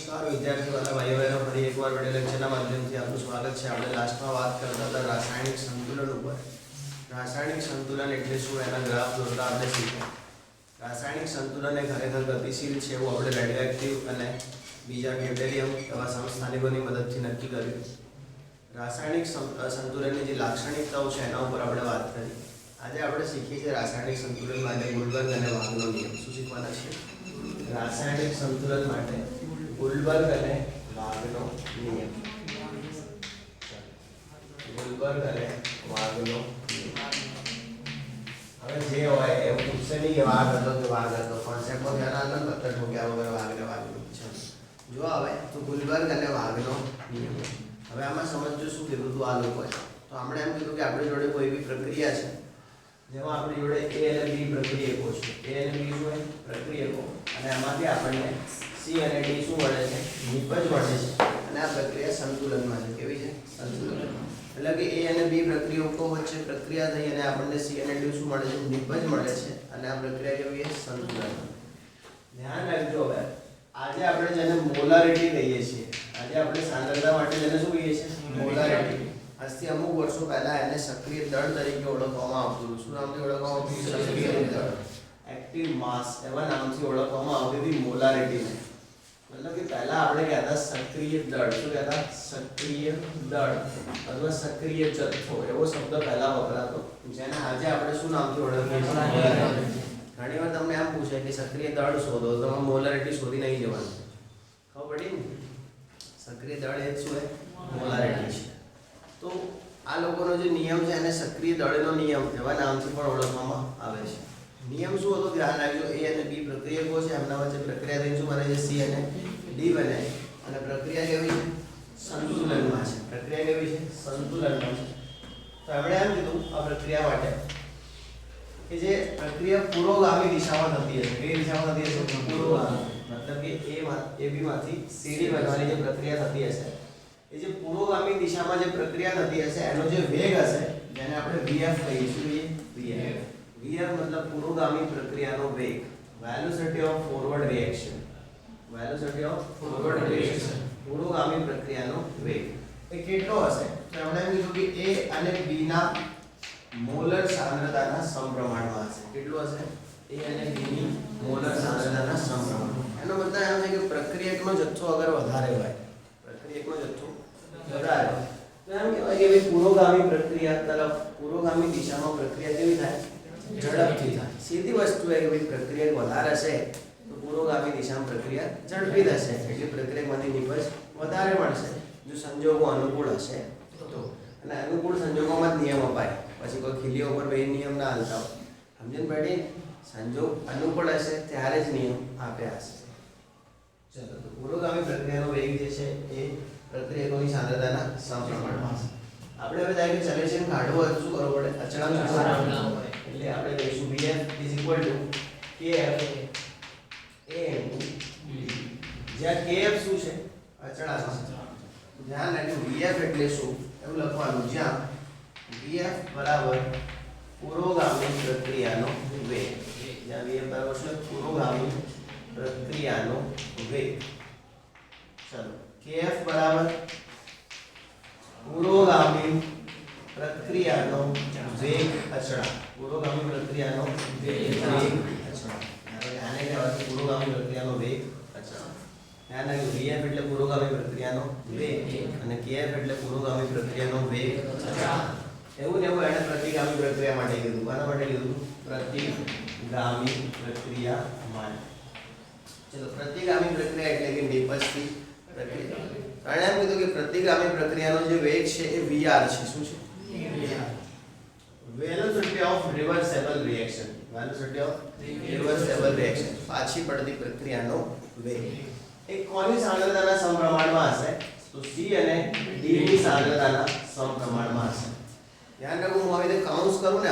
नमस्कार विद्यार्थी वाला भाई बहनों फरी एक बार वीडियो लेक्चરના માધ્યમથી આપનું સ્વાગત છે। આપણે લાસ્ટમાં વાત કરતા હતા રાસાયણિક સંતુલન ઉપર। રાસાયણિક સંતુલન એટલે શું એના ગ્રાફ દોરતા આપણે શીખ્યા। રાસાયણિક સંતુલન એ ખરેખર ગતિશીલ છે એવું આપણે રેડિયોએક્ટિવ અને બીજા ડ્યુટેરિયમ એવા સમસ્થાનિકોની મદદથી નક્કી કર્યું। રાસાયણિક સંતુલનની જે લાક્ષણિકતાઓ છે એના ઉપર આપણે વાત કરી। આજે આપણે શીખીએ છીએ રાસાયણિક સંતુલન માટે ગુલબર્ગ અને વાગનો નિયમ। શું શીખવાના છે? રાસાયણિક સંતુલન માટે ગુલબર્ગ અને વાગનો નિયમ। ગુલબર્ગ અને વાગનો નિયમ। હવે જે હોય એવું પૂછશે નહીં કે વાગ હતો કે વાગ હતો, કોન્સેપ્ટમાં ધ્યાન આપવાનું પત્તર ઠોક્યા વગર વાગને વાગનું છે। જો આવે તો ગુલબર્ગ અને વાગનો નિયમ। હવે આમાં સમજજો શું કીધું હતું આ લોકોએ। તો આપણે એમ કીધું કે આપણી જોડે કોઈ બી પ્રક્રિયા છે જેમાં આપણી જોડે A અને B પ્રક્રિયકો છે। A અને B શું હોય? પ્રક્રિયકો। અને આમાંથી આપણને C અને D શું મળે છે? નિપજ મળે છે। અને આ પ્રક્રિયા સંતુલનમાં છે। કેવી છે? સંતુલનમાં। એટલે કે A અને B પ્રક્રિયકો વચ્ચે પ્રક્રિયા થઈ અને આપણને C અને D શું મળે છે? નિપજ મળે છે। અને આ પ્રક્રિયા કેવી છે? સંતુલનમાં। ધ્યાન રાખજો। હવે આજે આપણે જેને મોલારિટી કહીએ છીએ, આજે આપણે સાંદ્રતા માટે જેને શું કહીએ છીએ? મોલારિટી। આજથી અમુક વર્ષો પહેલા એને સક્રિય દળ તરીકે ઓળખવામાં આવતું હતું। શું નામથી ઓળખવામાં આવતું? સક્રિય દળ, એક્ટિવ માસ એવા નામથી ઓળખવામાં આવતી હતી મોલારિટીને। मतलब कि पहला આપણે કહેતા સક્રિય દળ। શું કહેતા? સક્રિય દળ અથવા સક્રિય જથ્થો એવો શબ્દ પહેલા વપરાતો, જેને આજે આપણે શું નામથી ઓળખીએ છીએ? મોલારિટી। ઘણીવાર તમને એમ પૂછે કે સક્રિય દળ શોધો, તો તમે મોલારિટી શોધી નહીં જવાનું। ખબર પડી ને? સક્રિય દળ એ શું છે? મોલારિટી છે। તો આ લોકોનો જે નિયમ છે એને સક્રિય દળનો નિયમ એવા નામથી પણ ઓળખવામાં આવે છે। નિયમ શું હતો? ધ્યાન રાખજો। A અને B પ્રક્રિયકો છે, એમના વચ્ચે પ્રક્રિયા થઈ શું બને છે? C અને D બને। અને પ્રક્રિયા કેવી છે? સંતુલનમાં છે। પ્રક્રિયા કેવી છે? સંતુલનમાં છે। તો આપણે એમ કીધું આ પ્રક્રિયા માટે કે જે પ્રક્રિયા પુરોગામી દિશામાં થતી હશે। કઈ દિશામાં થતી હશે? પુરોગામી। मतलब कि AB માંથી CD બનવાની જે પ્રક્રિયા થતી હશે, એ જે પુરોગામી દિશામાં જે પ્રક્રિયા થતી હશે એનો જે વેગ હશે, જેને આપણે VF કહીશું, VF। VF मतलब પુરોગામી પ્રક્રિયાનો વેગ, velocity of forward reaction. Velocity of forward reaction, પુરોગામી પ્રક્રિયાનો વેગ એ કેટલો હશે? તો આપણે એમ કીધું કે A અને B ના મોલર સાંદ્રતાના સમપ્રમાણમાં હશે। કેટલું હશે? A અને B ની મોલર સાંદ્રતાના સમપ્રમાણમાં। એનો મતલબ એમ છે કે પ્રક્રિયકનો જથ્થો અગર વધારે હોય, પ્રક્રિયકનો જથ્થો વધારે હોય તો એમ કહેવાય કે ભાઈ પુરોગામી પ્રક્રિયા તરફ, પુરોગામી દિશામાં પ્રક્રિયા કેવી થાય? ઝડપથી થાય। સીધી વસ્તુ है कि भाई प्रक्रिया વધારે હશે તો પુરોગામી દિશામાં પ્રક્રિયા ઝડપી થશે, એટલે પ્રક્રિયામાંથી નિપજ વધારે મળશે જો સંજોગો અનુકૂળ હશે તો। અને અનુકૂળ સંજોગોમાં જ નિયમ અપાય, પછી કોઈ ખીલીઓ ઉપર બે નિયમ ના હાલતા હોય। સમજણ પડી? સંજોગ અનુકૂળ હશે ત્યારે જ નિયમ આપ્યા હશે। ચલો, તો પુરોગામી પ્રક્રિયાનો વેગ જે છે એ પ્રક્રિયકોની સાંદ્રતાના સમપ્રમાણમાં હશે। આપણે હવે ડાયરેક્ટ સોલ્યુશન કાઢવું હોય તો શું કરવું પડે? અચળાંક શોધવાનો હોય। એટલે આપણે લઈશું VF KF A * B। જ્યાં KF શું છે? અચળાંક છે। ધ્યાન રાખજો, VF એટલે શું એવું લખવાનું, જ્યાં VF બરાબર પુરોગામી પ્રક્રિયાનો વેગ। જ્યાં VF બરાબર શું? પુરોગામી પ્રક્રિયાનો વેગ। ચલો, KF બરાબર પુરોગામી પ્રક્રિયાનો વેગ અચળાંક। પુરોગામી પ્રક્રિયાનો વેગ અચળાંક। આને કહેવાય પુરોગામી પ્રક્રિયાનો વેગ અચળાંક। ધ્યાન રાખજો, VF એટલે પુરોગામી પ્રક્રિયાનો વેગ અને KF એટલે પુરોગામી પ્રક્રિયાનો વેગ અચળાંક। એવું ને એવું એને પ્રતિગામી પ્રક્રિયા માટે કીધું। કોના માટે કીધું? પ્રતિગામી પ્રક્રિયા માટે। ચલો, પ્રતિગામી પ્રક્રિયા એટલે કે નિપજતી પ્રક્રિયા। કારણ એમ કીધું કે પ્રતિગામી પ્રક્રિયાનો જે વેગ છે એ VR છે। શું છે? VR। Velocity of reversible reaction, velocity of reversible reaction, પાછી પડતી પ્રક્રિયાનો વેગ એ કોની સાંદ્રતાના સમપ્રમાણમાં હશે? તો C અને D ની સાંદ્રતાના સમપ્રમાણમાં હશે। ધ્યાન રાખો, હું આવી રીતે કાઉન્સ કરું ને,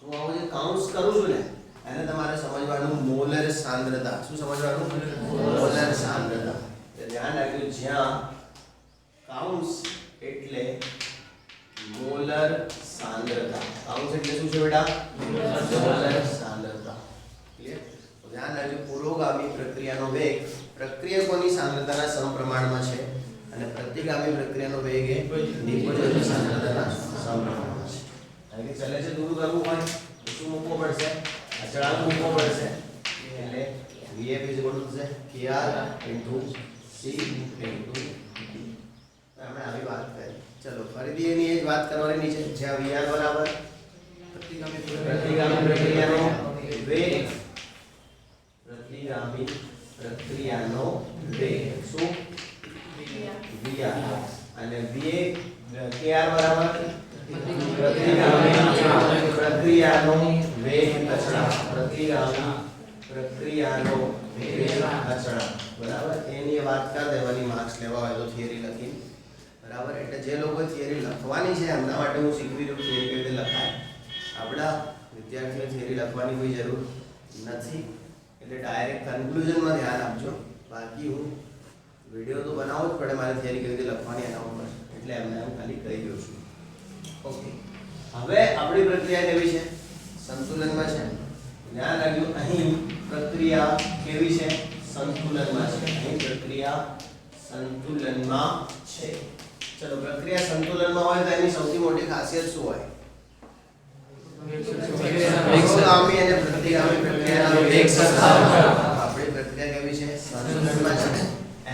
હું આવું જે કાઉન્સ કરું છું ને એને તમારે સમજવાનું મોલર સાંદ્રતા। શું સમજવાનું? મોલર સાંદ્રતા। ધ્યાન રાખજો, જ્યાં કાઉન્સ એટલે મોલર સાંદ્રતા। કાઉન્સ એટલે શું છે બેટા? મોલર સાંદ્રતા। ક્લિયર? તો ધ્યાન રાખજો, પુરોગામી પ્રક્રિયાનો વેગ પ્રક્રિયકોની સાંદ્રતાના સમપ્રમાણમાં છે અને પ્રતિગામી પ્રક્રિયાનો વેગ એ નિપજોની સાંદ્રતાના સમપ્રમાણમાં છે. કારણ કે ચલે છે દૂર કરવું હોય તો શું મૂકવો પડશે? અચળાંક મૂકવો પડશે. એટલે Vf is equal to Kr into C into d. આપણે આવી વાત કરી. ચલો ફરીથી એની એ જ વાત કરવાની છે જ્યાં Vr બરાબર પ્રતિગામી પ્રક્રિયાનો વેગ, પ્રતિગામી પ્રક્રિયાનો વેગ શું? Vr અને Kr બરાબર પ્રતિગામી પ્રક્રિયાનો વેગ અચળાંક, પ્રતિગામી પ્રક્રિયાનો વેગ અચળાંક બરાબર. એની વાત કરી દેવાની માર્ક્સ લેવા હોય તો થિયરી લખી બરાબર. એટલે જે લોકો થિયરી લખવાની છે એમના માટે હું શીખવી દઉં થિયરી કેવી રીતે લખાય. આપણા વિદ્યાર્થીઓ થિયરી લખવાની કોઈ જરૂર નથી. એટલે ડાયરેક્ટ કન્ક્લુઝનમાં ધ્યાન આપજો. બાકી હું વિડીયો તો બનાવવો જ પડે મારે થિયરી કેવી રીતે લખવાની એના ઉપર. એટલે એમને હું ખાલી કહી દઉં છું. ઓકે, હવે આપણી પ્રક્રિયા કેવી છે? સંતુલનમાં છે. ધ્યાન રાખજો, અહીં પ્રક્રિયા કેવી છે? સંતુલનમાં છે. અહીં પ્રક્રિયા સંતુલનમાં છે. ચલો, પ્રક્રિયા સંતુલનમાં હોય તો એની સૌથી મોટી ખાસિયત શું હોય? પુરોગામી અને પ્રતિગામી પ્રક્રિયાનો વેગ સરખા હોય. આપણી પ્રક્રિયા કેવી છે? સંતુલનમાં છે.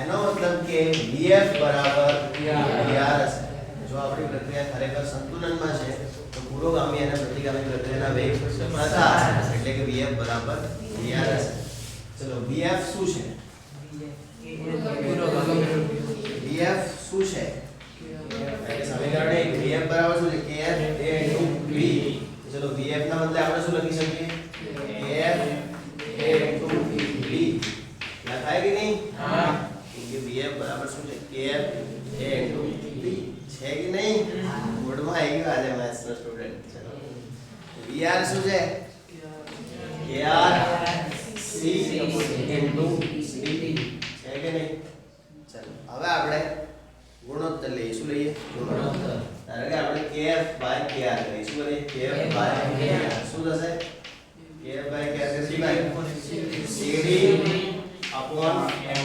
એનો મતલબ કે Vf બરાબર Vr હશે. જો આપણી પ્રક્રિયા ખરેખર સંતુલનમાં છે તો પુરોગામી અને પ્રતિગામી પ્રક્રિયાના વેગ સરખા હશે. એટલે કે Vf બરાબર Vr હશે. ચલો, Vf શું છે? Vf શું છે? સમીકરણ 1 Vf બરાબર શું છે? Kf A * V. ચલો, Vf ના બદલે આપણે શું લખી શકીએ? Kf A * V. લખાય કે નહીં? હા. કે Vf બરાબર શું છે? Kf A * V છે કે નહીં? બોર્ડમાં આવી ગયો આજે મેથ્સ નો સ્ટુડન્ટ. ચલો, Vr શું છે? Kr C * D છે કે નહીં? ચલો, હવે આપણે ગુણોત્તર લઈએ. શું લઈએ? ગુણોત્તર. ધારો કે આપણે Kf/Kr લઈએ. શું લઈએ? Kf/Kr. શું થશે? Kf/Kr કેટલી થાય? CD upon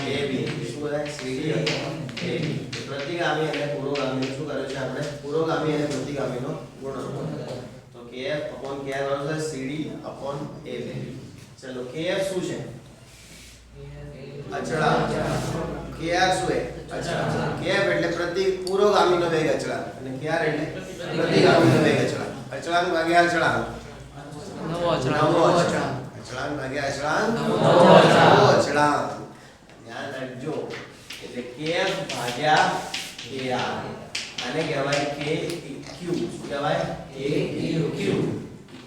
AB. શું થાય? CD upon AB. પ્રતિગામી અને પુરોગામી શું કર્યું છે આપણે? પુરોગામી અને પ્રતિગામીનો ગુણોત્તર. તો Kf/Kr બરાબર CD upon AB. ચલો, Kf શું છે? અચળાંક. Kr શું છે? અચળાંક. Kf એટલે પુરોગામીનો વેગ અચળાંક અને Kr એટલે પ્રતિગામીનો વેગ અચળાંક. અચળાંક ભાગ્યા અચળાંક નવો અચળાંક. અચળાંક ભાગ્યા અચળાંક નવો અચળાંક. ધ્યાન રાખજો. એટલે Kf ભાગ્યા Kr આને કહેવાય Keq. શું કહેવાય? Keq.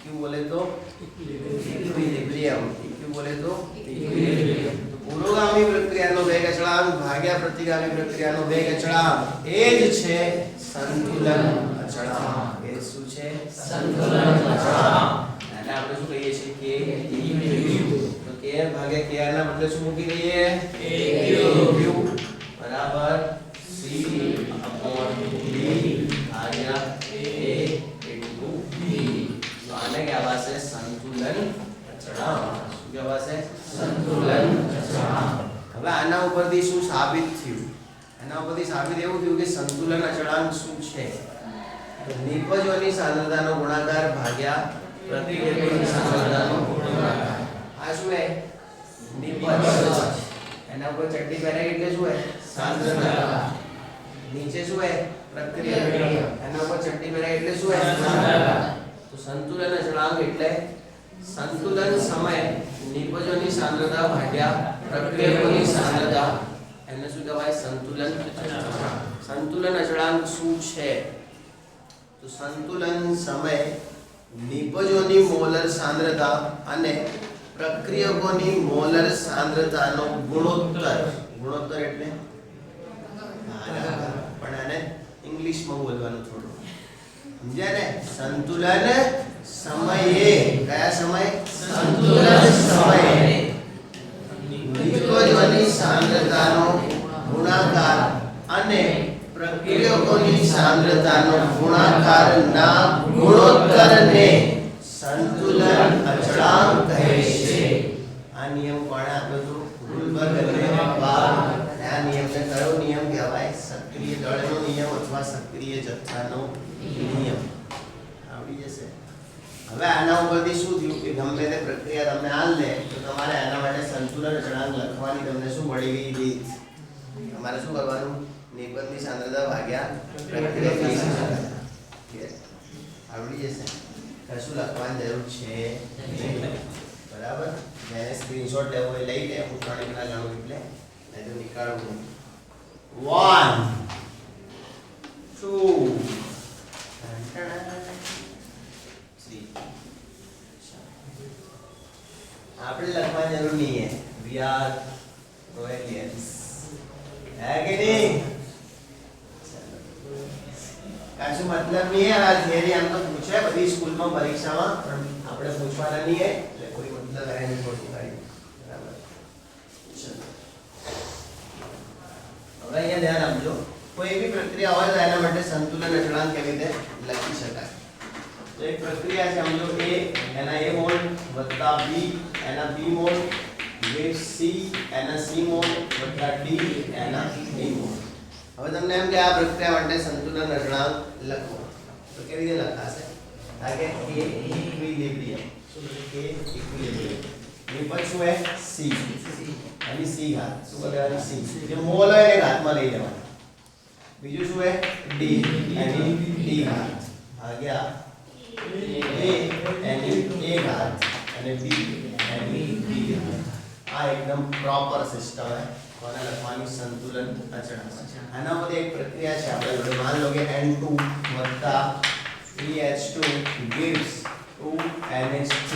Eq બોલે તો ઇક્વિલિબ્રિયમ. Eq બોલે તો ઇક્વિલિબ્રિયમ. પુરોગામી પ્રક્રિયાનો વેગ અચળાંક ભાગ્યા પ્રતિગામી પ્રક્રિયાનો વેગ અચળાંક એ જ છે સંતુલન અચળાંક. એ શું છે? સંતુલન અચળાંક. અને આપણે શું કહીએ છીએ? કે તો Kf ભાગ્યા Kr ના બદલે શું મૂકી દઈએ? Keq બરાબર C upon D ભાગ્યા A into B. તો આને કહેવાશે સંતુલન અચળાંક. શું કહેવાશે? સંતુલન અચળાંક. હવે આના ઉપરથી શું સાબિત થયું? આના ઉપરથી સાબિત એવું થયું કે સંતુલન અચળાંક શું છે? તો નિપજોની સાંદ્રતાનો ગુણાકાર ભાગ્યા પ્રતિકેકોની સાંદ્રતાનો ગુણાકાર. આ શું છે? નિપજ. એના ઉપર ચડ્ડી પહેરાય એટલે શું છે? સાંદ્રતા. નીચે શું છે? પ્રક્રિયા. એના ઉપર ચડ્ડી પહેરાય એટલે શું છે? સાંદ્રતા. તો સંતુલન અચળાંક એટલે સંતુલન સમય નિપજોની સાંદ્રતા ભાગ્યા પ્રક્રિયકોની સાંદ્રતા. એને શું કહેવાય? સંતુલન અચળાંક. સંતુલન અચળાંક શું છે? તો સંતુલન સમય નિપજોની મોલર સાંદ્રતા અને પ્રક્રિયકોની મોલર સાંદ્રતાનો ગુણોત્તર. ગુણોત્તર એટલે પણ આને ઇંગ્લિશમાં બોલવાનું થોડું સમજ્યા ને? સંતુલન સમયે. કયા સમય? સંતુલન સમયે નિપજોની સાંદ્રતાનો ગુણાકાર અને પ્રક્રિયકોની સાંદ્રતાનો ગુણાકારના ગુણોત્તરને સંતુલન અચળાંક કહે છે. આ નિયમ કોણે આપ્યો હતો? ગુલબર્ગ અને છે જથ્થાનો નિયમ આવડી જશે હવે આના ઉપરથી શું થયું કે ગમે તે પ્રક્રિયા તમને હાલ લે તો તમારે આના માટે સંતુલન અચળાંક લખવાની તમને શું મળી ગઈ રીત તમારે શું કરવાનું નિબંધની સાંદ્રતા ભાગ્યા પ્રક્રિયાની સાંદ્રતા આવડી જશે કશું લખવાની જરૂર છે નહીં બરાબર જેને સ્ક્રીનશોટ લેવો હોય લઈ લે હું 3 એકલા ગણું એટલે નહીં તો નીકાળું 1 2 3 આપણે લખવાની જરૂર नहीं है वी आर रोयलियंस है कि नहीं કાશું મતલબ નહીં है આ થિયરી આમ તો પૂછે બધી સ્કૂલમાં પરીક્ષામાં પણ આપણે પૂછવાના નહીં है એટલે કોઈ મતલબ है नहीं ખોટું કાઈ બરાબર ચલો હવે અહીંયા ધ્યાન આપજો કોઈ भी પ્રક્રિયા હોય તો એના માટે સંતુલન અચળાંક કેવી રીતે લખી શકાય तो एक प्रक्रिया છે સમજો A એના A મોલ વત્તા B એના B મોલ ગેટ C એના C મોલ વત્તા D એના D મોલ હવે તમને એમ કે આ પ્રક્રિયા માટે સંતુલન અચળાંક લખો તો કેવી રીતે લખાશે આગે A ઇક્વિલિબ્રિયમ શું કે ઇક્વિલિબ્રિયમ નિપજ શું હે C અને C ઘાત શું કહેવાય C જે મોલ હોય એને ઘાતમાં લઈ લેવાનું બીજું શું હે D એની D ઘાત ભાગ્યા A એની A ઘાત અને B એની B ઘાત આ એકદમ પ્રોપર સિસ્ટમ है કોને લખવાની સંતુલન અચળાંક આના માટે એક પ્રક્રિયા છે આપણે જોડે માન લો કે N2 3H2 gives 2NH3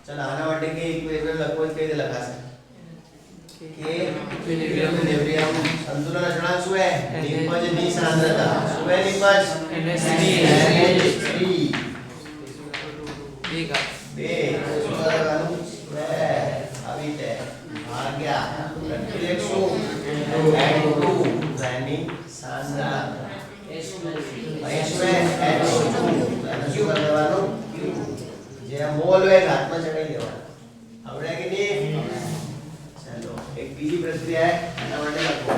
ચલો આના માટે કે ઇક્વેશન લખવો કઈ રીતે લખાશે કે ઇક્વિલિબ્રિયમ સંતુલન અચળાંક શું है નિપજની સાંદ્રતા શું है નિપજ NH3 બે શું કરવાનું બે આવી રીતે ભાગ્યા પ્રક્રિયા શું N2 એની સાંદ્રતા H2 શું કરવાનું જે મોલ હોય ઘાતમાં ચડાઈ દેવાનું આવડે કે નહીં ચલો એક બીજી પ્રક્રિયા है આના માટે લખો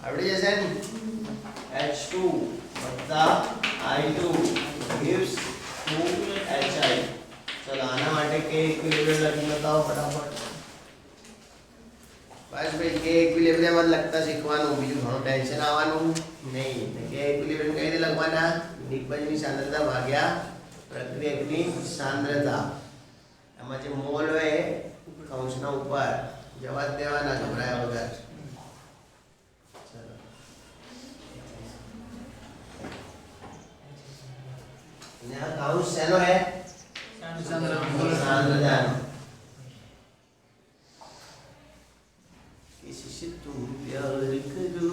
આવડી જશે ને H2 I2 gives 2HI चलो आना માટે के इक्विलिब्रियम लगी बताओ फटाफट बस भाई के इक्विलिब्रियम मत लगता શીખવાનું બીજું ઘણું ટેન્શન આવવાનું નહીં કે ઇક્વિલિબ્રિયમ કઈ રીતે લખવાના નિપજની સાંદ્રતા ભાગ્યા પ્રક્રિયકની સાંદ્રતા એમાં જે મોલ હોય કૌંસના ઉપર જવા દેવાના ઘબરાયા વગર ચલો ને આ કૌંસ શેનો હે सान्द्रता किसी से तुम प्यार करो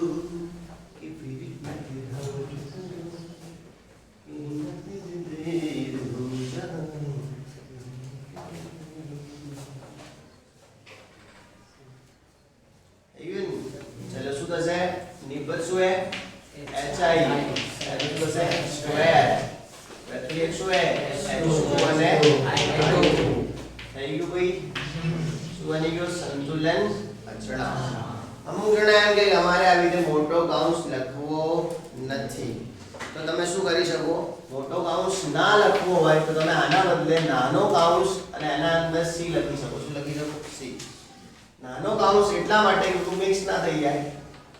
कि फिर मत हो कि मत देर हो जाए even चलो શું થશે નિબદ્ધ શું है HI એટલે થશે સ્ક્વેર પ્રક્રિયા શું है H2 અને I2 થઈ ગયું ભાઈ શું બની ગયું સંતુલન અચળાંક અમુક જણા એમ કે અમારે આવી રીતે મોટો કૌંસ લખવો નથી તો તમે શું કરી શકો મોટો કૌંસ ના લખવો હોય તો તમે આના બદલે નાનો કૌંસ અને એના અંદર C લખી શકો શું લખી શકો C નાનો કૌંસ એટલા માટે કે મિક્સ ના થઈ જાય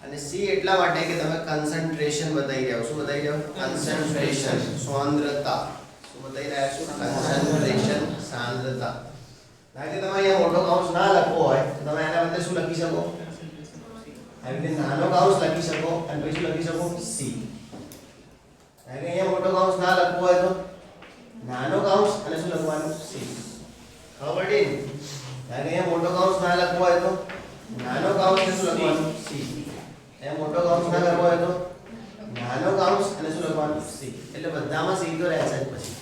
અને C એટલા માટે કે તમે કન્સન્ટ્રેશન બતાઈ રહ્યા છો શું બતાઈ રહ્યો કન્સન્ટ્રેશન સાંદ્રતા શું બતાઈ રહ્યા છો કન્સન્ટ્રેશન સાંદ્રતા કારણ કે તમે અહીંયા મોટો કૌંસ ના લખવો હોય તો તમે એના બદલે શું લખી શકો આવી રીતે નાનો કૌંસ લખી શકો અને પછી લખી શકો C કારણ કે અહીંયા મોટો કૌંસ ના લખવો હોય તો નાનો કૌંસ અને શું લખવાનું C ખબર પડી કારણ કે અહીંયા મોટો કૌંસ ના લખવો હોય તો નાનો કૌંસ અને શું લખવાનું C એ મોટો કૌંસ ના લખવો હોય તો નાનો કૌંસ અને શું લખવાનું C એટલે બધામાં C તો રહેશે જ પછી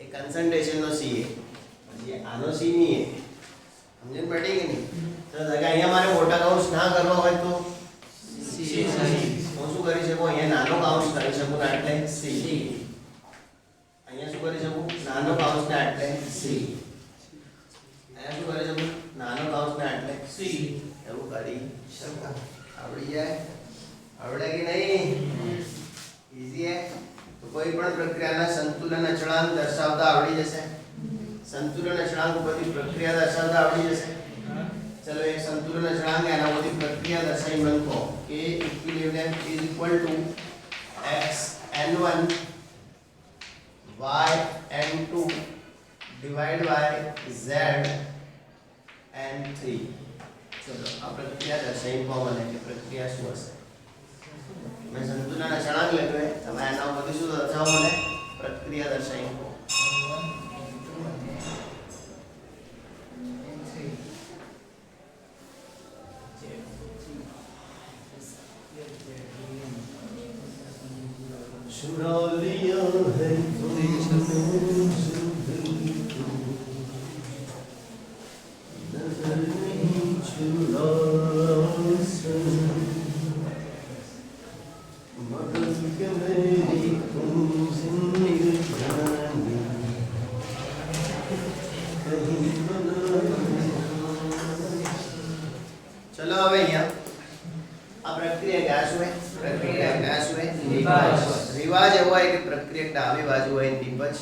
એ કન્સન્ટ્રેશન નો C છે પછી આનો C નહીં છે સમજણ પડી કે નહીં તો અહીંયા મારે મોટા કૌંસ ના કરવા હોય તો C હું શું કરી શકું અહીંયા નાનો કૌંસ કરી શકું ને એટલે C અહીંયા શું કરી શકું નાનો કૌંસ ને એટલે C અહીંયા શું કરી શકું નાનો કૌંસ ને એટલે C એવું કરી શકાય આવડી જાય આવડે કે નહીં इजी है। तो कोई पण प्रक्रियाના સંતુલન અચળાંક દર્શાવતા આવડી જશે। સંતુલન અચળાંક બધી પ્રક્રિયા દર્શાવતા આવડી જશે। चलो एक संतुलन अचळांक एना बधी प्रक्रिया दर्शाई मनको के equilibrium is equal to x n1 y n2 divide by z n3। चलो आ प्रक्रिया दर्शाई को મને કે પ્રક્રિયા શું હશે। मैं संतुलन अचळांक લખ્યો है તમે એના બધી શું દર્શાવો મને પ્રક્રિયા દર્શાઈ को। चुरा लिया है तुमने नजर नहीं चुरा मगर के मेरी तुम जिंदगानी कहीं बना। चलो अब यहाँ आ प्रक्रिया क्या है? प्रक्रिया क्या है? निपज। रिवाज एवो है कि प्रक्रिया डाबी बाजू है निपज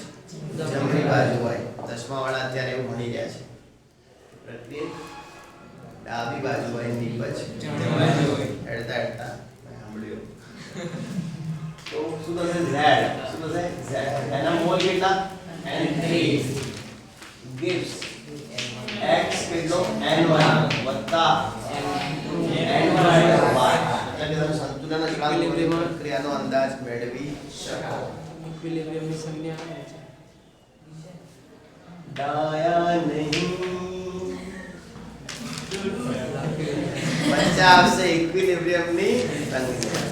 जमणी बाजू है। 10मा वाला અત્યારે એવું ભણી રહ્યા છે। પ્રક્રિયા डाबी बाजू है निपज जमणी बाजू है। એડતા એડતા મે સાંભળ્યું તો શું થશે z શું થશે z એના મોલ કેટલા n3 gives x કેટલો n1 વત્તા संतुलन अचळांक प्रक्रियाનો અંદાજ મેળવી શકો। इक्विलिब्रियम ની સંજ્ઞા આવે છે डाया नहीं बच्चा आपसे इक्विलिब्रियम ની સંજ્ઞા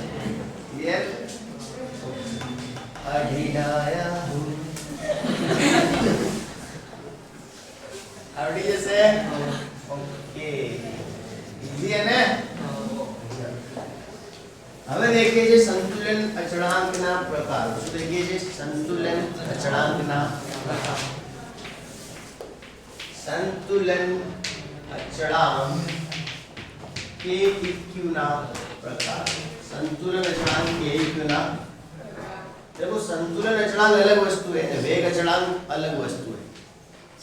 क्लियर अढिडाया हूं आवड़ी जैसे ओके इजी है ना। હવે देखिए જે સંતુલન અચળાંકના પ્રકાર શું देखिए જે સંતુલન અચળાંકના પ્રકાર। સંતુલન અચળાંક के PQ ના પ્રકાર। संतुलन अचळांक के PQ ના देखो संतुलन अचळांक अलग वस्तु है અને વેગ અચળાંક अलग वस्तु है।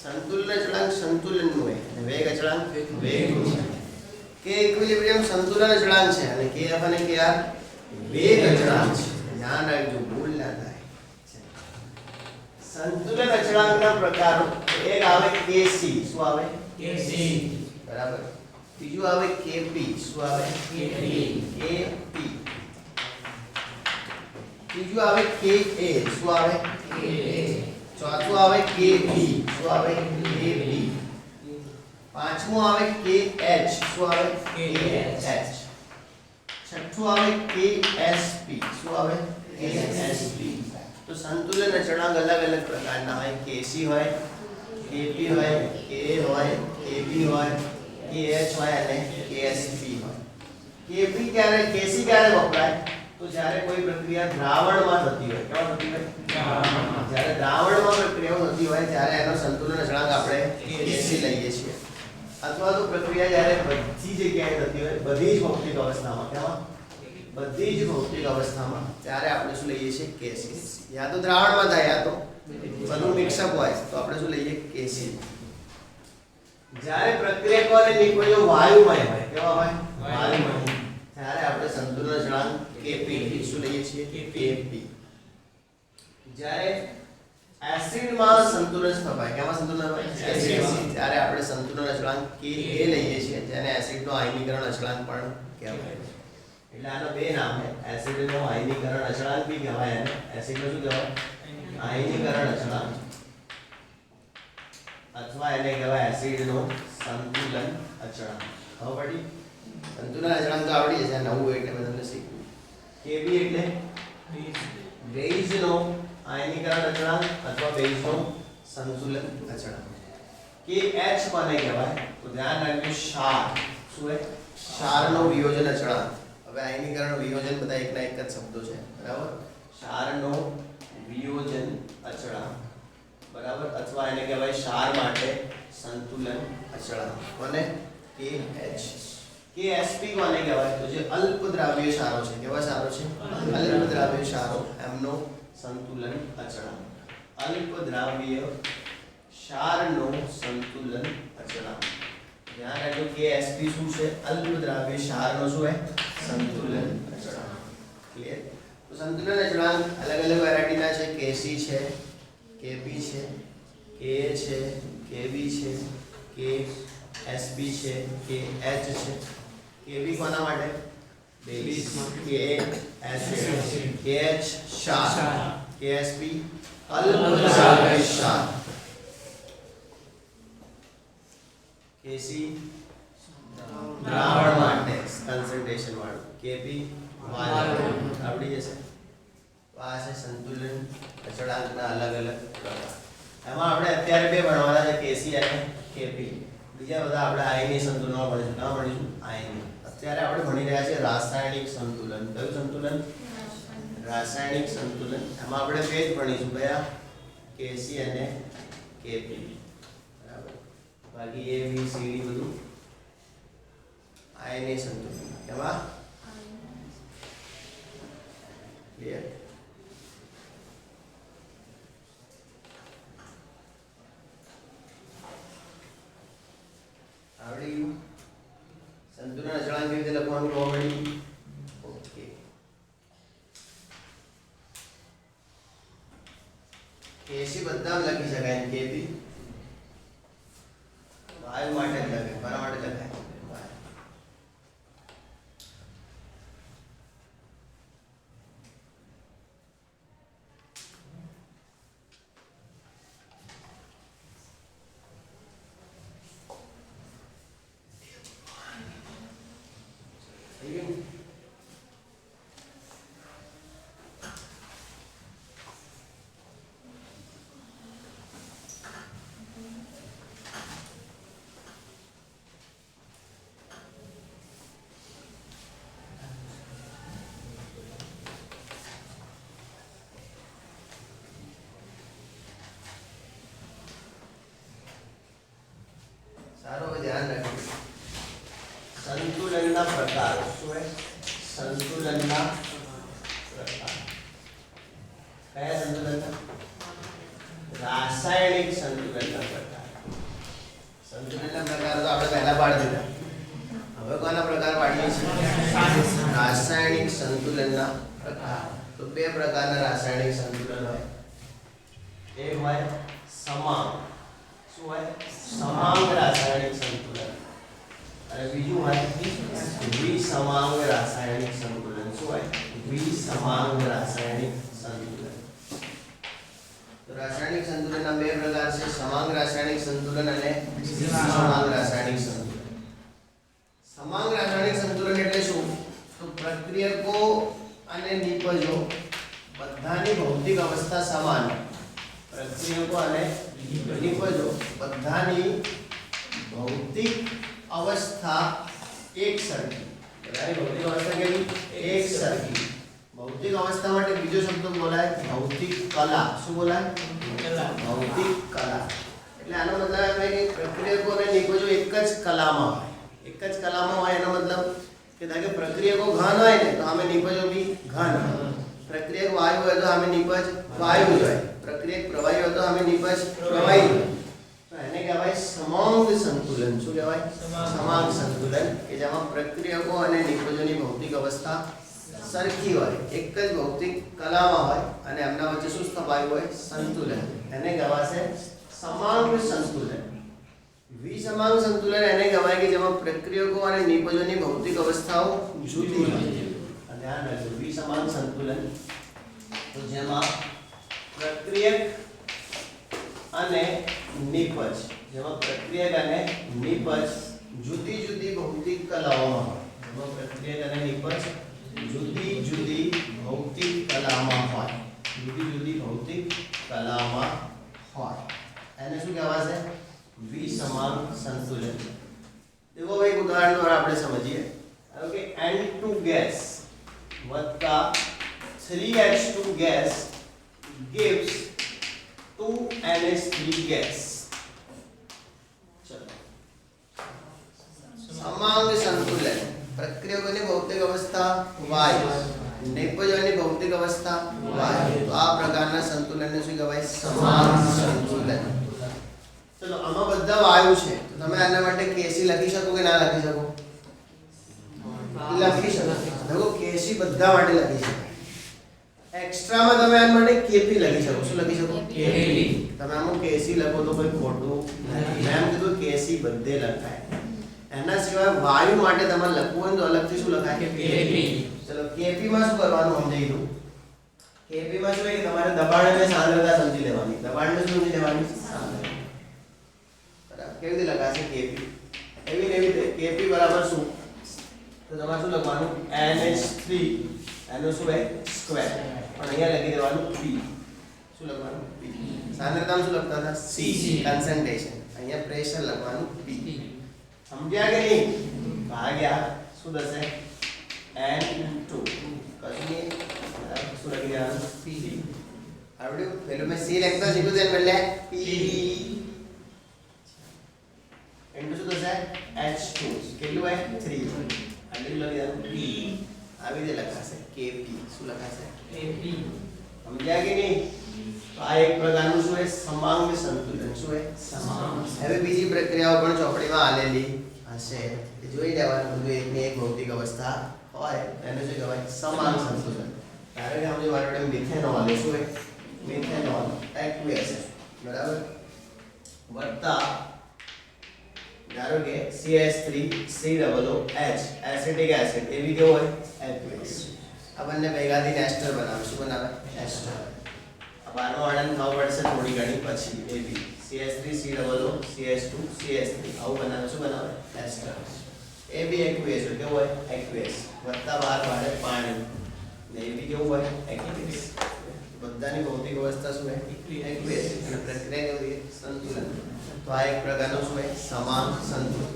संतुलन अचळांक संतुलन નું है અને વેગ અચળાંક વેગ નું છે। के इक्विलिब्रियम संतुलन अचळांक છે અને કે આપણને કે આ वेग अचळांक છે। ધ્યાન રાખજો ભૂલ ના થાય। संतुलन अचळांकના પ્રકારો એક આવે Kc શું આવે Kc બરાબર। બીજું આવે Kp શું આવે Kp Kp। ત્રીજું આવે Ka શું આવે Ka। ચોથું આવે Kb શું આવે Kb। પાંચમું આવે KH શું આવે KH। છઠ્ઠું આવે KSP શું આવે KSP। તો સંતુલન અચળાંક અલગ અલગ પ્રકારના હોય। Kc હોય Kp હોય Ka હોય Kb હોય KH હોય અને KSP હોય। Kp ક્યારે Kc ક્યારે વપરાય તો જ્યારે કોઈ પ્રક્રિયા દ્રાવણમાં થતી હોય। કેવા થતી હોય દ્રાવણમાં। જ્યારે દ્રાવણમાં પ્રક્રિયાઓ થતી હોય ત્યારે એનો સંતુલન અચળાંક આપણે Kc લઈએ છીએ। अथवा तो प्रक्रिया જ્યારે બધી જગ્યાએ થતી હોય બધી જ ભૌતિક અવસ્થામાં કેવા બધી જ ભૌતિક અવસ્થામાં ત્યારે આપણે શું લઈએ છીએ Kc। યા તો દ્રાવણમાં થાય યા તો બધું મિક્સ અપ હોય તો આપણે શું લઈએ Kc। જ્યારે પ્રક્રિયા કોને નીકળ્યો વાયુમય હોય કેવા હોય વાયુમય ત્યારે આપણે સંતુલન અચળાંક Kp શું લઈએ છીએ Kp। જ્યારે एसिड में संतुलन स्थापाय केमा संतुलन स्थापाय एसिड में ત્યારે આપણે સંતુલન અચળાંક Ka લઈએ છીએ જેને એસિડ નો આયનીકરણ અચળાંક પણ કહેવાય છે। એટલે આનો બે નામ છે એસિડ નો આયનીકરણ અચળાંક भी કહેવાય અને એસિડ નો શું કહેવાય આયનીકરણ અચળાંક अथवा એને કહેવાય એસિડ નો સંતુલન અચળાંક। હવે પડી સંતુલન અચળાંક તો આવડી જશે નવું એટલે મેં તમને શીખવ્યું। Kb એટલે બેઝ નો आयनीकरण अचळांक अथवा बेज नो संतुलन अचळांक। KH माने कहेवाय तो ध्यान રાખજો क्षार શું है क्षार નો વિયોજન અચળાંક। હવે આયનીકરણ વિયોજન બધા એકના એક જ શબ્દો છે બરાબર। क्षार નો વિયોજન અચળાંક બરાબર अथवा એને કહેવાય क्षार માટે સંતુલન અચળાંક। કોને KH KSP કોને કહેવાય તો જે અલ્પ દ્રાવ્ય ક્ષારો છે કેવા ક્ષારો છે અલ્પ દ્રાવ્ય ક્ષારો એમનો સંતુલન અચળાંક અલ્પ દ્રાવ્ય ક્ષારનો સંતુલન અચળાંક ધ્યાન રાખજો KSP શું છે અલ્પ દ્રાવ્ય ક્ષારનો શું છે સંતુલન અચળાંક ક્લિયર તો સંતુલન અચળાંક અલગ અલગ વેરાયટીના છે KC છે KP છે KA છે KB છે KSB છે KH છે KB કોના માટે બેઝ KS KH ક્ષાર KSB અલ્પ દ્રાવ્ય ક્ષાર KC દ્રાવણ માટે કન્સન્ટ્રેશન વાળું KP વાયુ આવડી જશે તો આ છે સંતુલન અચળાંકના અલગ અલગ પ્રકાર એમાં આપણે અત્યારે બે ભણવાના છે KC અને KP બીજા બધા આપણે આયનીય સંતુલનમાં ભણીશું ના ભણીશું આયનીય અત્યારે આપણે ભણી રહ્યા છીએ રાસાયણિક સંતુલન કયું સંતુલન રાસાયણિક સંતુલન એમાં આપણે બે જ ભણીશું કયા KC અને KP બરાબર બાકી A B C D બધું આયનીય સંતુલન કેવા ક્લિયર આવડી ગયું સંતુલન અચળાંક કેવી રીતે લખવાનું ખબર પડી ઓકે KC બધામાં લખી શકાય KP વાયુ માટે જ લખાય કોના માટે લખાય વાયુ થઈ ગયું સારું હવે ધ્યાન રાખજો સંતુલનના પ્રકારો શું છે સંતુલનના પ્રકાર કયા સંતુલનના રાસાયણિક સંતુલનના પ્રકાર સંતુલનના પ્રકાર તો આપણે પહેલા પાડી દીધા હવે કોના પ્રકાર પાડીએ છીએ રાસાયણિક સંતુલનના પ્રકાર તો બે પ્રકારના રાસાયણિક સંતુલન હોય એક હોય સમાંગ શું હોય સમાંગ રાસાયણિક સંતુલન અને બીજું હોય વિસમાંગ રાસાયણિક સંતુલન શું હોય વિસમાંગ રાસાયણિક સંતુલન તો રાસાયણિક સંતુલનના બે પ્રકાર છે સમાંગ રાસાયણિક સંતુલન અને વિસમાંગ રાસાયણિક સંતુલન સમાંગ રાસાયણિક સંતુલન એટલે શું તો પ્રક્રિયકો અને નિપજો બધાની ભૌતિક અવસ્થા સમાન પ્રક્રિયકો અને નિપજો બધાની ભૌતિક અવસ્થા એક સરખી બધાની ભૌતિક અવસ્થા કેવી એક સરખી ભૌતિક અવસ્થા માટે બીજો શબ્દ બોલાય ભૌતિક કલા શું બોલાય ભૌતિક કલા એટલે આનો મતલબ એમ છે કે પ્રક્રિયકો અને નિપજો એક જ કલામાં હોય એક જ કલામાં હોય એનો મતલબ કે ધારો કે પ્રક્રિયકો ઘન હોય ને તો આમે નિપજો બી ઘન પ્રક્રિયક વાયુ હોય તો આમે નિપજ વાયુ જ હોય પ્રક્રિયક પ્રવાહી હોય તો આમે નિપજ પ્રવાહી હોય તો એને કહેવાય સમાંગ સંતુલન શું કહેવાય સમાંગ સંતુલન કે જેમાં પ્રક્રિયકો અને નિપજોની ભૌતિક અવસ્થા સરખી હોય એક જ ભૌતિક કલામાં હોય અને એમના વચ્ચે શું સ્થપાયું હોય સંતુલન એને કહેવાશે સમાંગ સંતુલન વિસમાંગ સંતુલન એને કહેવાય કે જેમાં પ્રક્રિયકો અને નિપજોની ભૌતિક અવસ્થાઓ જુદી હોય ધ્યાન રાખજો વિસમાંગ સંતુલન તો જેમાં પ્રક્રિયક અને નિપજ જેમાં પ્રક્રિયક અને નિપજ જુદી જુદી ભૌતિક કલાઓમાં હોય જેમાં પ્રક્રિયક અને નિપજ જુદી જુદી ભૌતિક કલામાં હોય જુદી જુદી ભૌતિક કલામાં હોય એને શું કહેવાશે વિસમાંગ સંતુલન देखो भाई उदाहरण द्वारा આપણે સમજીએ ધારો કે N2 ગેસ વત્તા 3H2 gas gives 2NH3 gas ચલો समांग संतुलन प्रक्रियाओं भौतिक अवस्था वायु निपजोनी भौतिक अवस्था वायु तो आ प्रकारना संतुलन ने શું કહેવાય समांग संतुलन चलो આમાં બધા વાયુ છે તો તમે આના માટે કેસી લખી શકો કે ના લખી શકો લખી શકો देखो કેસી બધા માટે લખી શકો एक्स्ट्रा में તમે આના માટે કેપી લખી શકો શું લખી શકો કેપી તમે આમાં કેસી લખો તો કોઈ ખોટું નથી મેં કીધું કેસી બધે લખાય એના સિવાય વાયુ માટે તમારે લખવું હોય તો અલગથી શું લખાય કેપી ચલો કેપી માં શું કરવાનું સમજાઈ દઉં કેપી માં શું છે કે તમારે દબાણ અને સાંદ્રતા સમજી લેવાની દબાણને શું સમજી લેવાની સાંદ્રતા બરાબર કેવી રીતે લખાશે કેપી એવી ને એવી રીતે કેપી બરાબર શું તો તમારે શું લખવાનું NH3 એનો શું છે સ્ક્વેર પણ અહીંયા લખી દેવાનું P શું લખવાનું P સાંદ્રતામાં શું લખતા હતા C કન્સન્ટ્રેશન અહીંયા પ્રેશર લખવાનું P સમજ્યા કે નહીં ભાગ્યા શું થશે N2 કશું નહીં બરાબર શું લખી દેવાનું P આવડ્યું પેલું મેં C લખતા શીખ્યું છે એટલે P N2 શું થશે H2 કેટલું હોય 3 આટલું લખી દેવાનું P આવી રીતે લખાશે Kp શું લખાશે Kp સમજ્યા કે નહીં તો આ એક પ્રકારનું શું છે સમાંગ સંતુલન શું છે સમાંગ હવે બીજી પ્રક્રિયાઓ પણ ચોપડીમાં આલેલી હશે એ જોઈ લેવાનું બધું એકની એક ભૌતિક અવસ્થા હોય એને શું કહેવાય સમાંગ સંતુલન ધારો કે આપણે મારો મિથેનોલ શું છે મિથેનોલ એક્વિયસ બરાબર વત્તા ધારો કે CH3COOH એસિટિક એસિડ એવી કેવો હોય એક્વિયસ આ બંને ભેગાથી એસ્ટર બનાવે શું બનાવે એસ્ટર આ બારનો વર્ણન થવા પડશે થોડી ઘણી પછી AB CH3COOH CH2 CH3 આવું બનાવે શું બનાવે એસ્ટર AB એક્વિયસ કેવો હોય એક્વિયસ વત્તા બાર વાળે પાણી ને AB કેવું હોય એક્વિયસ બધાની ભૌતિક અવસ્થા શું છે એક્વિયસ અને પ્રક્રિયા કેવી સંતુલન તો આ એક પ્રકારનો શું છે સમાંગ સંતુલન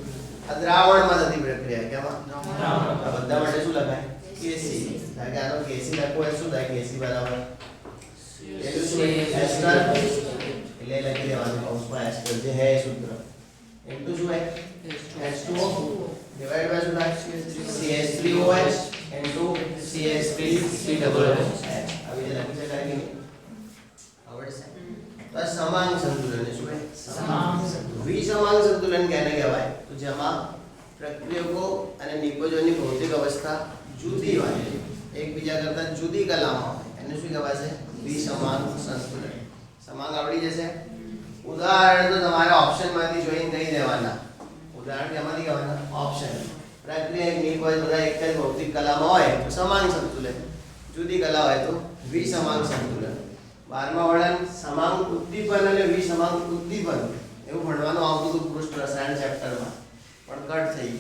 આ દ્રાવણમાં થતી પ્રક્રિયા કેમાં દ્રાવણ આ બધા માટે શું લખાય કેસી કારણ કે આનો કેસી લખવો હોય શું થાય કેસી બરાબર એનું શું એસ્ટર એટલે લખી દેવાનું કૌંસમાં એસ્ટર જે હે સૂત્ર N2 શું है H2O डिवाइड बाय શું થાય CH3OH N2 CH3COOH આવી રીતે લખી શકાય કે નહીં આવડશે तो समांग संतुलन है શું है समांग संतुलन विसमांग संतुलन कहने કહેવાય તો જેમાં પ્રક્રિયકો અને નિપજોની ભૌતિક અવસ્થા જુદી હોય એકબીજા કરતા જુદી કલામાં હોય એને શું કહેવાય છે વિસમાંગ સંતુલન સમાંગ આવડી જશે ઉદાહરણ તો તમારે ઓપ્શનમાંથી જોઈને દઈ દેવાના ઉદાહરણ કેમાંથી કહેવાના ઓપ્શન પ્રક્રિયા એક નિપજ બધા એક જ ભૌતિક કલામાં હોય તો સમાંગ સંતુલન જુદી કલા હોય તો વિસમાંગ સંતુલન 12મા વર્ણન સમાંગ ઉદ્દીપન અને વિસમાંગ ઉદ્દીપન એવું ભણવાનું આવતું હતું પૃષ્ઠ રસાયણ ચેપ્ટરમાં પણ કટ થઈ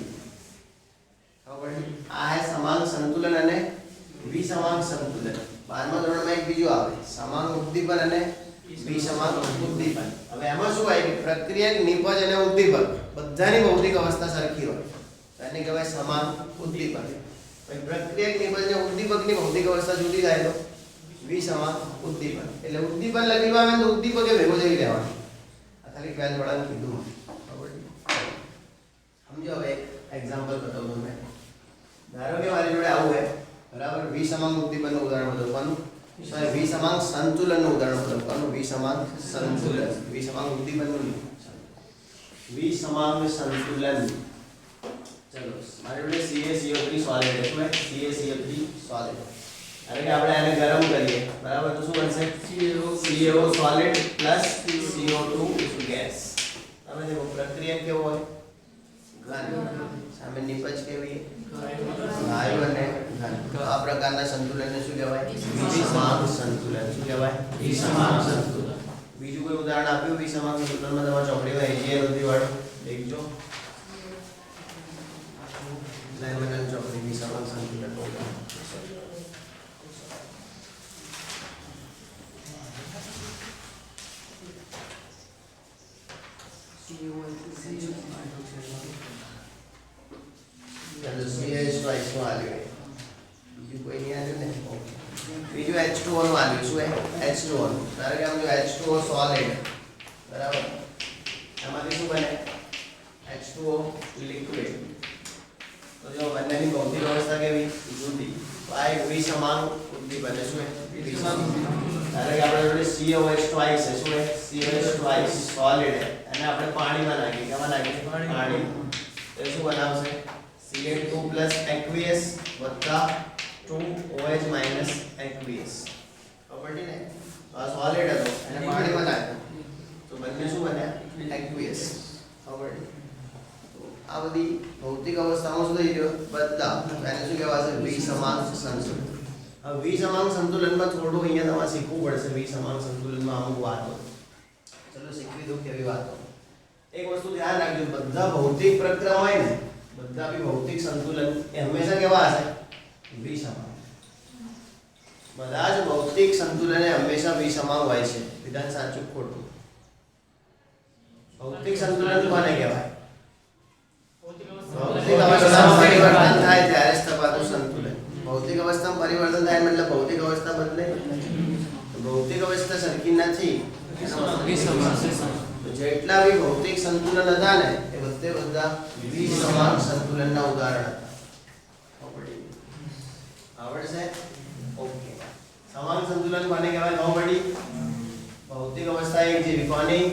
ગયું ખબર આ હે સમાંગ સંતુલન અને વિસમાંગ સંતુલન 12મા ધોરણમાં એક બીજું આવે સમાંગ ઉદ્દીપન અને વિસમાંગ ઉદ્દીપન હવે એમાં શું હોય કે પ્રક્રિયક નિપજ અને ઉદ્દીપક બધાની ભૌતિક અવસ્થા સરખી હોય તો એને કહેવાય સમાંગ ઉદ્દીપન પછી પ્રક્રિયક નિપજ અને ઉદ્દીપકની ભૌતિક અવસ્થા જુદી થાય તો વિસમાંગ ઉદ્દીપન એટલે ઉદ્દીપન લખી આવે તો ઉદ્દીપકે ભેગો જઈ લેવાનું આ ખાલી પહેલ વળાનું કીધું ખબર સમજો હવે એક્ઝામ્પલ બતાવું તમને ધારો કે મારી જોડે આવું હે બરાબર વિસમાંગ ઉદ્દીપનનું ઉદાહરણ બતાવવાનું સોરી વિસમાંગ સંતુલનનું ઉદાહરણ બતાવવાનું વિસમાંગ સંતુલન વિસમાંગ ઉદ્દીપનનું નહીં વિસમાંગ સંતુલન ચલો મારી જોડે CaCO3 સોલિડ છે શું છે CaCO3 સોલિડ अरे कि આપણે આને ગરમ કરીએ બરાબર તો શું બનશે CO solid plus CO2 gas હવે દેખો પ્રક્રિયા કેવો હોય ઘન સામે નિપજ કેવી વાયુ અને ઘન આ પ્રકારના સંતુલનને શું કહેવાય વિસમાંગ સંતુલન શું કહેવાય વિસમાંગ સંતુલન બીજું કોઈ ઉદાહરણ આપ્યું વિસમાંગ સંતુલનમાં તમારા ચોપડીમાં એજીએલ હતી વાળું દેખજો લાઈમન ચોપડી વિસમાંગ સંતુલન चलो CH twice નું આલ્યું બીજું કોઈ નહીં આલ્યું ને બીજું H2O નું આલ્યું શું હે H2O નું ધારો કે આમ જો H2O સોલિડ બરાબર એમાંથી શું બને H2O લિક્વિડ બંનેની ભૌતિક અવસ્થા કેવી જુદી તો આ એક વિસમાંગ ઉદ્દીપક છે શું છે વિસમાંગ ધારો કે આપણે જોડે COH ટ્વાઇસ છે શું છે COH ટ્વાઇસ સોલિડ છે અને આપણે પાણીમાં નાખીએ કેમાં નાખીએ પાણી તો શું બનાવશે Cl2 aqueous વત્તા 2OH aqueous પ્રોપર્ટી ને આ સોલિડ હતો અને પાણીમાં નાખ્યો તો બંને શું બન્યા aqueous પ્રોપર્ટી આ બધી ભૌતિક અવસ્થામાં શું થઈ ગયો બદલાવ એને શું કહેવાશે વિસમાંગ સંતુલન હવે વિસમાંગ સંતુલનમાં થોડું અહીંયા તમારે શીખવું પડશે વિસમાંગ સંતુલનમાં અમુક વાતો ચલો શીખવી દો કેવી વાતો એક વસ્તુ ધ્યાન રાખજો બધા ભૌતિક પ્રક્રિયા હોય ને બધા બી ભૌતિક સંતુલન એ હંમેશા કેવા હશે વિસમાંગ બધા જ ભૌતિક સંતુલન એ હંમેશા વિસમાંગ હોય છે વિધાન સાચું ખોટું ભૌતિક સંતુલન કોને કહેવાય ભૌતિક અવસ્થામાં પરિવર્તન થાય ત્યારે જ થતું સંતુલન ભૌતિક અવસ્થામાં પરિવર્તન થાય મતલબ ભૌતિક અવસ્થા બદલે તો ભૌતિક અવસ્થા સરખી નથી તો જેટલા બી ભૌતિક સંતુલન હતા ને એ બધે બધા વિસમાંગ સંતુલનના ઉદાહરણ હતા આવડશે ઓકે સમાન સંતુલન કોને કહેવાય ખબર પડી ભૌતિક અવસ્થા એક જેવી કોની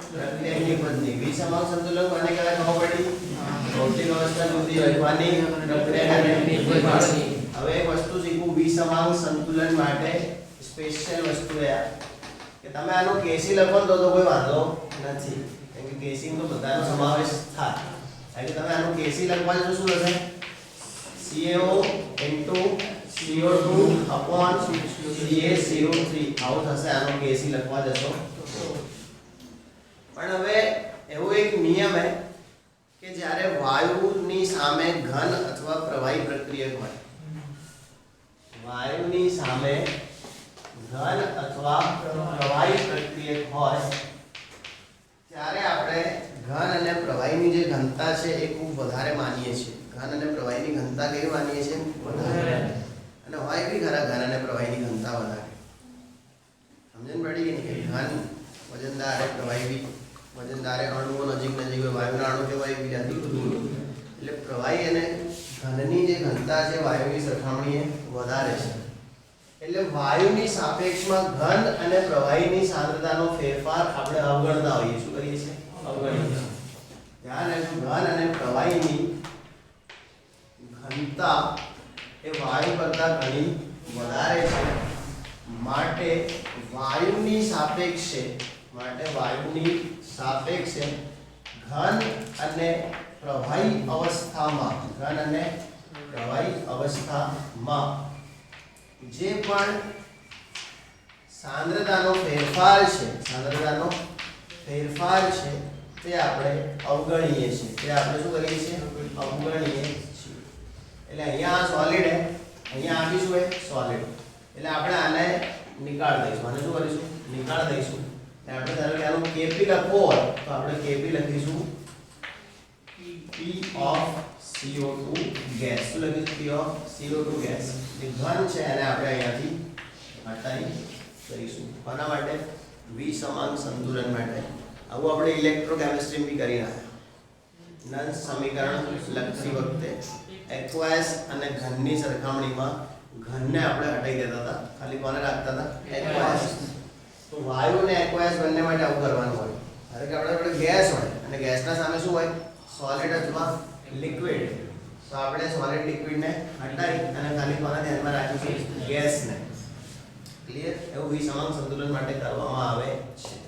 પ્રક્રિયાની પદ્ધતિ વિસમાંગ સંતુલન કોને કહેવાય ખબર પડી ભૌતિક અવસ્થા જુદી હોય કોની પ્રક્રિયાની પદ્ધતિ હવે એક વસ્તુ શીખવું વિસમાંગ સંતુલન માટે સ્પેશિયલ વસ્તુ છે કે તમે આનો કેસી લખો તો કોઈ વાંધો નથી કેમ કે કેસી તો બધાનો સમાવેશ થાય એટલે તમે આનો કેસી લખવા તો શું થશે CaO CO2 upon CaCO3 આવું થશે આનો કેસી લખવા જશો પણ હવે એવો એક નિયમ છે કે જ્યારે વાયુની સામે ઘન અથવા પ્રવાહી પ્રક્રિયક હોય વાયુની સામે ઘન અથવા પ્રવાહી પ્રક્રિયક હોય ત્યારે આપણે ઘન અને પ્રવાહીની જે ઘનતા છે એ ખૂબ વધારે માનીએ છીએ ઘન અને પ્રવાહીની ઘનતા કેવી માનીએ છીએ વધારે અને હોય બી ખરા ઘન અને પ્રવાહીની ઘનતા વધારે સમજણ પડી કે નહીં ઘન વજનદાર અને પ્રવાહી બી વજનદાર અણુઓ નજીક નજીક હોય વાયુના અણુ કેવાય બીજાથી દૂર એટલે પ્રવાહી અને ઘનની જે ઘનતા છે વાયુની સરખામણીએ વધારે છે એટલે વાયુની સાપેક્ષમાં ઘન અને પ્રવાહીની સાંદ્રતાનો ફેરફાર આપણે અવગણતા હોઈએ શું કરીએ છીએ અવગણીએ ધ્યાન રાખજો ઘન અને પ્રવાહીની ઘનતા એ વાયુ કરતાં ઘણી વધારે છે માટે વાયુની સાપેક્ષે ઘન અને પ્રવાહી અવસ્થામાં જે પણ સાંદ્રતાનો ફેરફાર છે તે આપણે અવગણીએ છીએ શું કરીએ છીએ અવગણીએ છીએ એટલે અહીંયા આ સોલિડ છે અહીંયા આ બી શું છે સોલિડ એટલે આપણે આને નિકાળ દઈશું આને શું કરીશું નિકાળ દઈશું એટલે આપણે ધારો કે આનું Kp લખવો હોય તો આપણે Kp લખીશું P of CO2 ગેસ શું લખીશું P of CO2 ગેસ એ ઘન છે અને આપણે અહીંયાથી હટાવી દઈશું કોના માટે વિસમાંગ સંતુલન માટે આવું આપણે ઇલેક્ટ્રોકેમિસ્ટ્રી બી કરી રહ્યા નંસ સમીકરણ લખતી વખતે એક્વાયસ અને ઘનની સરખામણીમાં ઘનને આપણે હટાવી દેતા હતા ખાલી કોને રાખતા હતા એક્વાયસ તો વાયુ અને એક્વાયસ બંને માટે આવું કરવાનું હોય ધારો કે આપણા જોડે ગેસ હોય અને ગેસના સામે શું હોય સોલિડ અથવા લિક્વિડ તો આપણે સોલિડ લિક્વિડને હટાવી અને ખાલી કોને ધ્યાનમાં રાખીશું ગેસને ક્લિયર એવું વિસમાંગ સંતુલન માટે કરવામાં આવે છે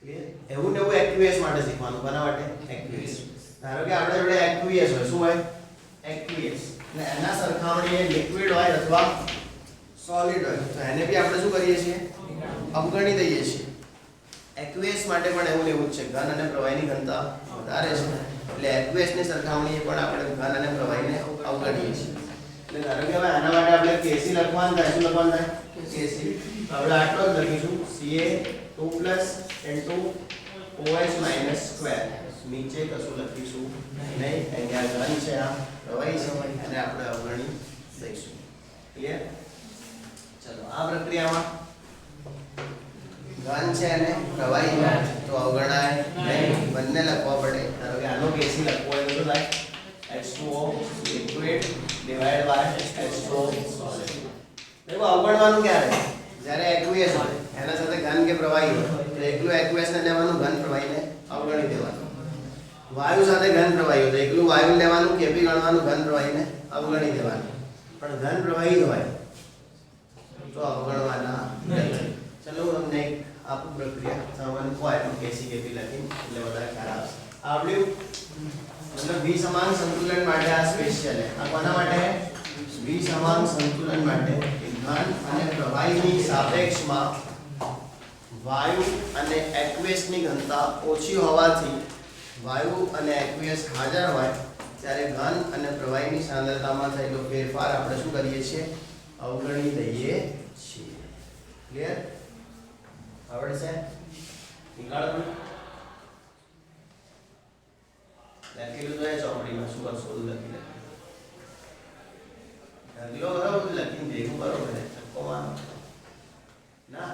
ક્લિયર એવું ને એવું એક્યુએસ માટે શીખવાનું કોના માટે એક્યુએસ ધારો કે આપણે જોડે એક્યુએસ હોય શું હોય એક્યુએસ એટલે એના સરખામણીએ લિક્વિડ હોય અથવા સોલિડ હોય તો એને બી આપણે શું કરીએ છીએ અવગણી દઈએ છીએ એક્યુએસ માટે પણ એવું ને એવું જ છે ઘન અને પ્રવાહીની ઘનતા વધારે છે એટલે એક્યુએસની સરખામણીએ પણ આપણે ઘન અને પ્રવાહીને અવગણીએ છીએ એટલે ધારો કે હવે આના માટે આપણે કેસી લખવાનું થાય શું લખવાનું થાય કેસી આપણે આટલો જ લખીશું Ca2 N2 OH સ્ક્વેર નીચે કશું લખીશું નહીં અહીંયા ઘન છે આ પ્રવાહી છે અને આપણે અવગણી દઈશું ક્લિયર ચલો આ પ્રક્રિયામાં ઘન છે અને પ્રવાહી તો અવગણાય નહીં બંને લખવા પડે ધારો કે આનો કેસી લખવો હોય તો થાય H2O liquid divided by H2O solid. देखो અવગણવાનું ક્યારે જ્યારે aqueous હોય એના સાથે ઘન કે પ્રવાહી હોય તો એકલું aqueous ને લેવાનું ઘન પ્રવાહીને અવગણી દેવાનું વાયુ સાથે ઘન પ્રવાહી હોય તો એકલું વાયુ લેવાનું કે બી ગણવાનું ઘન પ્રવાહીને અવગણી દેવાનું પણ ઘન પ્રવાહી હોય તો અવગણવાના નથી ચલો હું તમને એક આપું પ્રક્રિયા સામાન્ય હોય તો કેસી કેપી લખી એટલે વધારે ખ્યાલ આવશે આવડ્યું मतलब विसमान संतुलन માટે આ સ્પેશિયલ છે આ કોના માટે છે વિસमान સંતુલન માટે ઘન અને પ્રવાહીની સાપેક્ષમાં વાયુ અને એક્વેસની ઘનતા ઓછી હોવાથી વાયુ અને એક્વેસ હાજર હોય ત્યારે ઘન અને પ્રવાહીની સાંદ્રતામાં થયેલો ફેરફાર આપણે શું કરીએ છીએ અવગણી દઈએ છીએ ક્લિયર આવડશે નિકાળો લખેલું તો એ ચોપડીમાં શું કરશો બધું લખી લખી બરાબર બધું લખીને ભેગું બરોબર ને ચક્કો મારો ના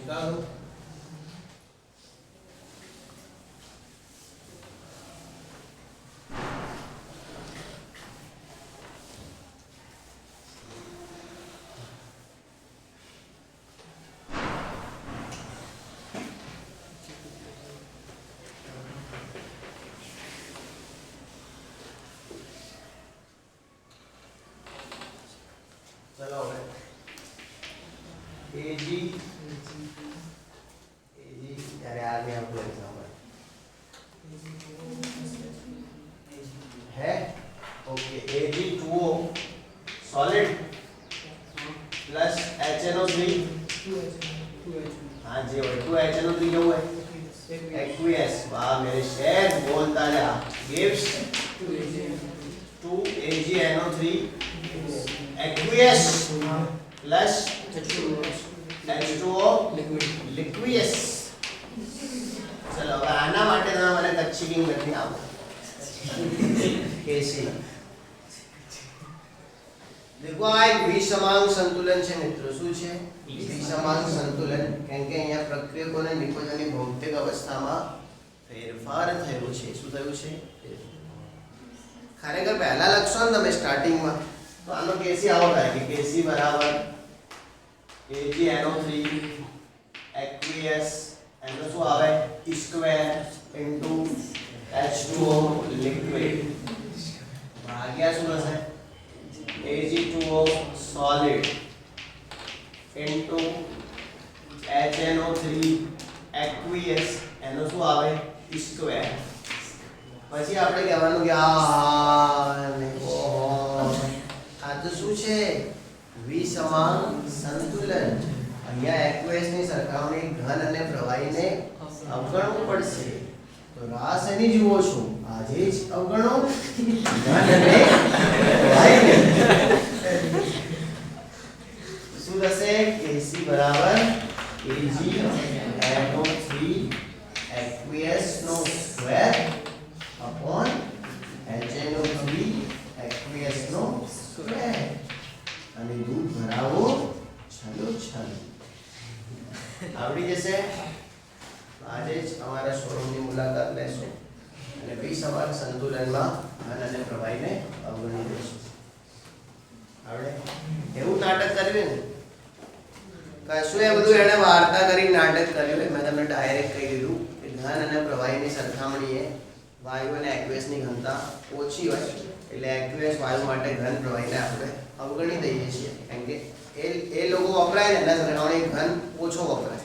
निकालो चलो AG यार यार मैं आपको एग्जांपल है okay Ag2O solid plus HNO3 हाँ जी और 2HNO3 क्या हुआ है एक्वियस वाह मेरे शेर बोलता जा gives 2AgNO3 aqueous plus H2O liqueous चलो अब आना માટે તમે મને કચ્છી કિંગ લખી આપો કેસી देखो આ એક વિસમાંગ સંતુલન છે મિત્રો શું છે વિસમાંગ સંતુલન કેમ કે અહીંયા પ્રક્રિયકોને નિકોજનની ભૌતિક અવસ્થામાં ફેરફાર થયો છે શું થયું છે ખરેખર પહેલા લખશો ને તમે સ્ટાર્ટિંગમાં તો આનો કેસી આવો થાય કે કેસી બરાબર AgNO3 aqueous એનો શું આવે સ્ક્વેર ઇન્ટુ H2O liquid ભાગ્યા શું થશે Ag2O solid into HNO3 aqueous એનો શું આવે સ્ક્વેર પછી આપણે કહેવાનું કે આ તો શું છે વિસમાંગ સંતુલન અહીંયા એક્વેસની સરખામણી ઘન અને પ્રવાહીને અવગણવું પડશે તો રાસ એની જુઓ છો આજે જ અવગણો ઘન અને પ્રવાહીને શું થશે Kc બરાબર AgNO3 aqueous નો સ્ક્વેર upon HNO3 aqueous નો સ્ક્વેર અને દૂધ ભરાવો ચાલો ચાલો આવડી જશે આજે જ અમારા શોરૂમની મુલાકાત લેશો અને વિસમાંગ સંતુલનમાં ઘન અને પ્રવાહીને અવગણી દેશો આવડે એવું નાટક કર્યું ને કશું એ બધું એણે વાર્તા કરી નાટક કર્યું મેં તમને ડાયરેક્ટ કહી દીધું કે ઘન અને પ્રવાહીની સરખામણીએ વાયુ અને એક્વેસની ઘનતા ઓછી હોય એટલે એક્વેસ વાયુ માટે ઘન પ્રવાહીને આપણે અવગણી દઈએ છીએ કારણ કે એ લોકો વપરાય ને એના સરખામણી ઘન ઓછો વપરાય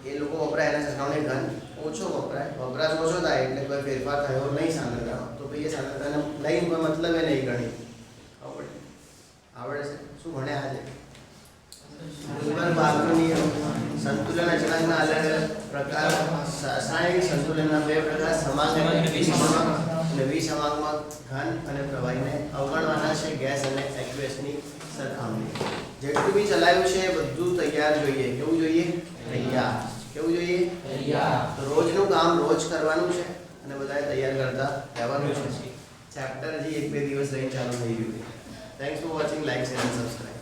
એ લોકો વપરાય એના સરખામણી ઘન ઓછો વપરાય વપરાશ ઓછો થાય એટલે કોઈ ફેરફાર થયો નહીં સાંદ્રતામાં તો ભાઈ એ સાંદ્રતાને લઈને કોઈ મતલબ એ નહીં ગણી આવડે છે શું ભણે આજે ભાગનો નિયમ સંતુલન અચળાંકના અલગ અલગ પ્રકાર રાસાયણિક સંતુલનના બે પ્રકાર સમાંગ અને વિસમાંગ અને વિસમાંગમાં ઘન અને પ્રવાહીને અવગણવાના છે ગેસ અને એક્વેસની સરખામણી જેટલું બી ચલાવ્યું છે એ બધું તૈયાર જોઈએ. કેવું જોઈએ? તૈયાર. કેવું જોઈએ? તૈયાર. તો રોજનું કામ રોજ કરવાનું છે અને બધાએ તૈયાર કરતા રહેવાનું છે. ચેપ્ટર હજી 1-2 દિવસ રહીને ચાલુ થઈ ગયું. Thanks for watching. Like share and subscribe.